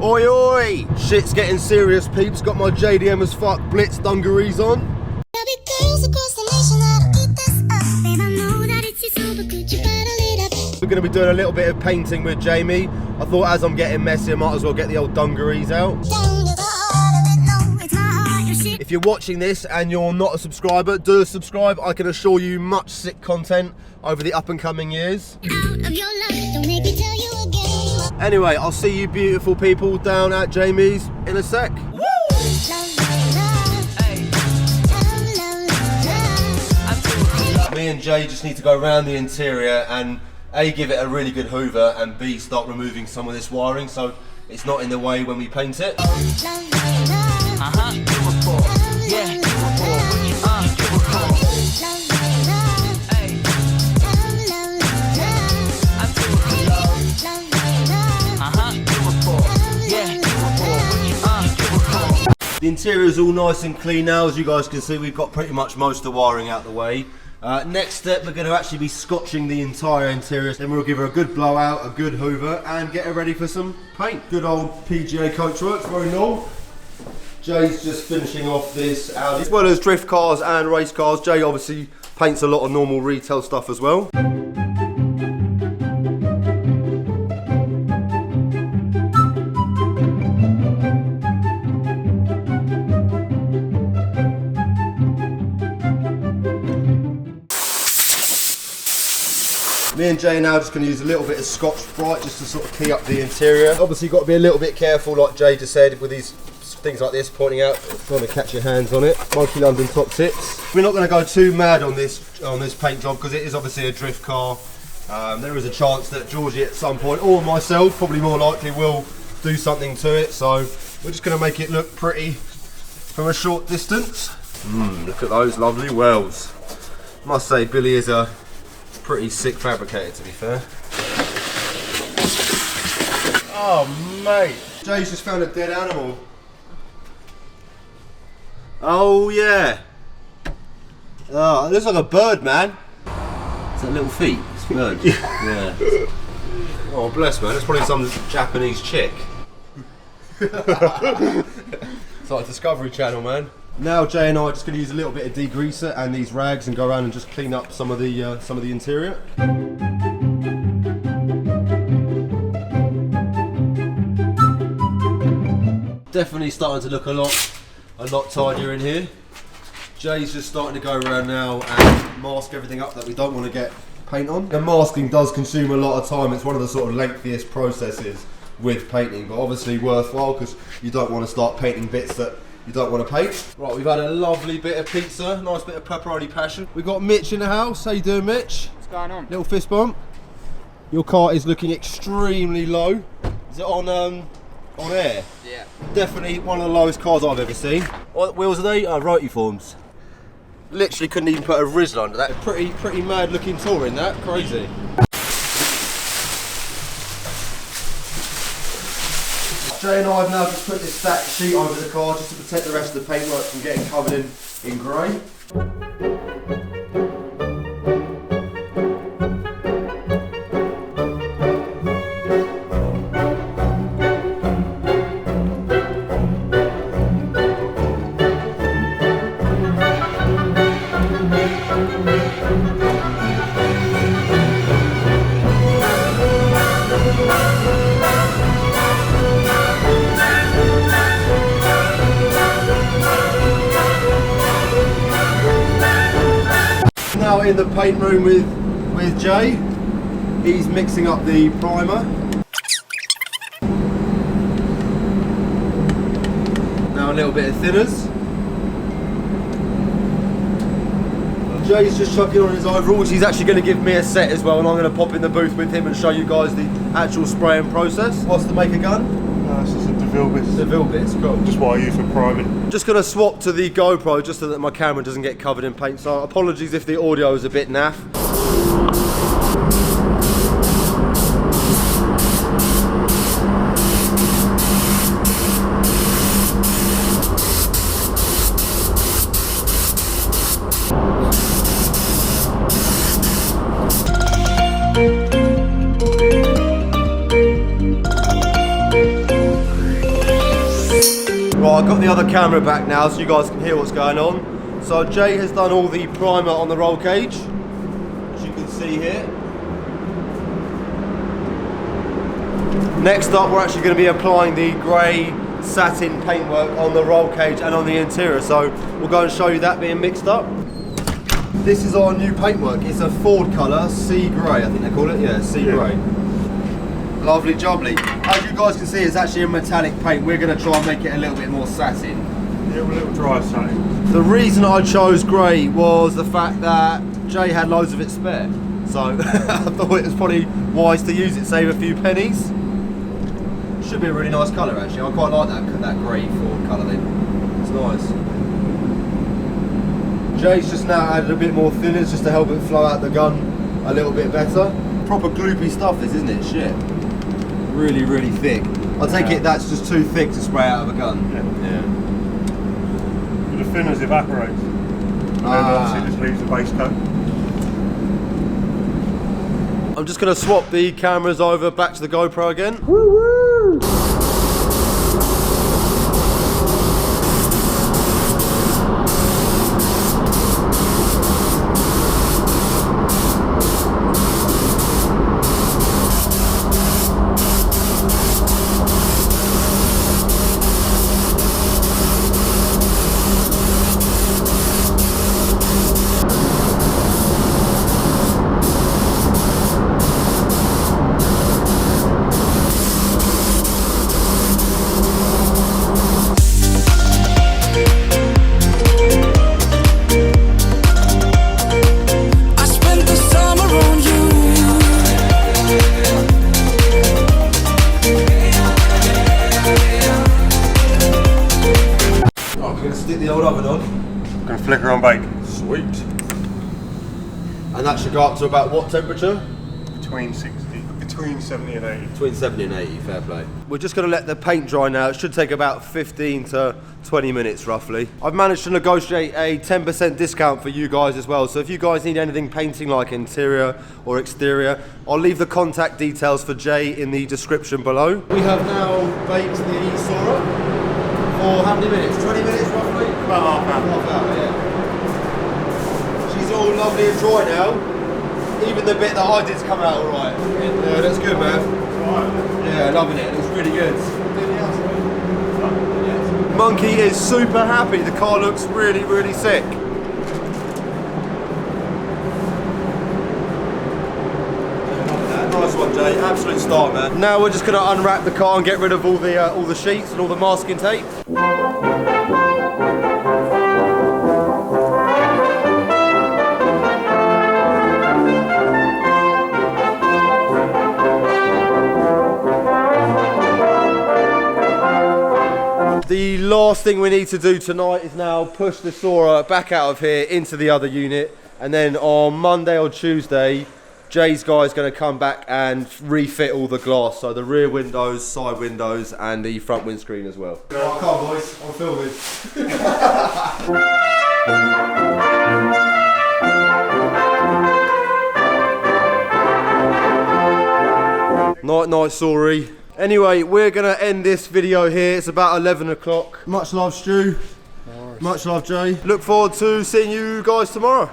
Oi oi! Shit's getting serious, peeps. Got my JDM as fuck Blitz dungarees on. We're going to be doing a little bit of painting with Jamie. I thought as I'm getting messy, I might as well get the old dungarees out. If you're watching this and you're not a subscriber, do subscribe. I can assure you much sick content over the up and coming years. Anyway, I'll see you beautiful people down at Jamie's in a sec. Me and Jay just need to go around the interior and A, give it a really good hoover, and B, start removing some of this wiring so it's not in the way when we paint it. The interior is all nice and clean now. As you guys can see, we've got pretty much most of the wiring out the way. Next step, we're going to actually be scotching the entire interior. Then we'll give her a good blowout, a good hoover, and get her ready for some paint. Good old PGA Coachworks, very normal. Jay's just finishing off this Audi. As well as drift cars and race cars, Jay obviously paints a lot of normal retail stuff as well. Me and Jay are now just going to use a little bit of Scotch-Brite just to sort of key up the interior. Obviously you've got to be a little bit careful, like Jay just said, with these things like this pointing out, trying to catch your hands on it. Monky London top tips. We're not going to go too mad on this paint job because it is obviously a drift car. There is a chance that Georgie at some point, or myself, probably more likely, will do something to it. So we're just going to make it look pretty from a short distance. Look at those lovely wells. Must say Billy is a pretty sick fabricator, to be fair. Oh mate, Jay's just found a dead animal. Oh yeah. Oh, it looks like a bird, man. Is that little feet? It's a bird. Yeah. Oh bless, man. It's probably some Japanese chick. It's like a Discovery Channel, man. Now Jay and I are just going to use a little bit of degreaser and these rags and go around and just clean up some of the interior. Definitely starting to look a lot tidier in here. Jay's just starting to go around now and mask everything up that we don't want to get paint on. And masking does consume a lot of time. It's one of the sort of lengthiest processes with painting, but obviously worthwhile because you don't want to start painting bits that you don't want to paint. Right, we've had a lovely bit of pizza, nice bit of pepperoni passion. We've got Mitch in the house. How you doing, Mitch? What's going on? Little fist bump. Your car is looking extremely low. Is it on air? Yeah. Definitely one of the lowest cars I've ever seen. What wheels are they? Rotiforms. Literally couldn't even put a Rizzler under that. Pretty mad looking touring that. Crazy. Jay and I have now just put this stacked sheet over the car just to protect the rest of the paintwork from getting covered in grey. Now in the paint room with Jay. He's mixing up the primer. Now a little bit of thinners. Jay's just chucking on his overalls. He's actually going to give me a set as well, and I'm going to pop in the booth with him and show you guys the actual spraying process. What's to make a gun? It's just a DeVille bits. DeVille bits, cool. Just what I use for priming. Just going to swap to the GoPro just so that my camera doesn't get covered in paint. So apologies if the audio is a bit naff. I've got the other camera back now so you guys can hear what's going on. So Jay has done all the primer on the roll cage, as you can see here. Next up, we're actually going to be applying the grey satin paintwork on the roll cage and on the interior, so we'll go and show you that being mixed up. This is our new paintwork. It's a Ford colour, sea grey, I think they call it. Yeah, sea grey. Lovely jubbly. As you guys can see, it's actually a metallic paint. We're going to try and make it a little bit more satin. Yeah, a little dry satin. The reason I chose grey was the fact that Jay had loads of it spare. So I thought it was probably wise to use it, save a few pennies. Should be a really nice colour actually. I quite like that grey Ford colour then. It's nice. Jay's just now added a bit more thinners just to help it flow out the gun a little bit better. Proper gloopy stuff this, isn't it? Shit. Really, really thick. I take it that's just too thick to spray out of a gun. Yeah. But the thinners evaporates. And then obviously just leaves the base coat. I'm just going to swap the cameras over back to the GoPro again. Flicker on bake. Sweet. And that should go up to about what temperature? Between 70 and 80. Between 70 and 80, fair play. We're just going to let the paint dry now. It should take about 15 to 20 minutes roughly. I've managed to negotiate a 10% discount for you guys as well. So if you guys need anything painting like interior or exterior, I'll leave the contact details for Jay in the description below. We have now baked the Soarer for how many minutes? 20 minutes roughly? About half hour. Half hour, yeah. She's all lovely and dry now. Even the bit that I did's come out alright. Yeah, that's good, man. Yeah, loving it. It looks really good. Monky is super happy. The car looks really, really sick. Nice one, Jay. Absolute start, man. Now we're just going to unwrap the car and get rid of all the sheets and all the masking tape. The last thing we need to do tonight is now push the Soarer back out of here into the other unit, and then on Monday or Tuesday Jay's guy's going to come back and refit all the glass, so the rear windows, side windows and the front windscreen as well. Right, come on boys, I'm filming. Night night, sorry. Anyway, we're going to end this video here. It's about 11 o'clock. Much love, Stu. Nice. Much love, Jay. Look forward to seeing you guys tomorrow.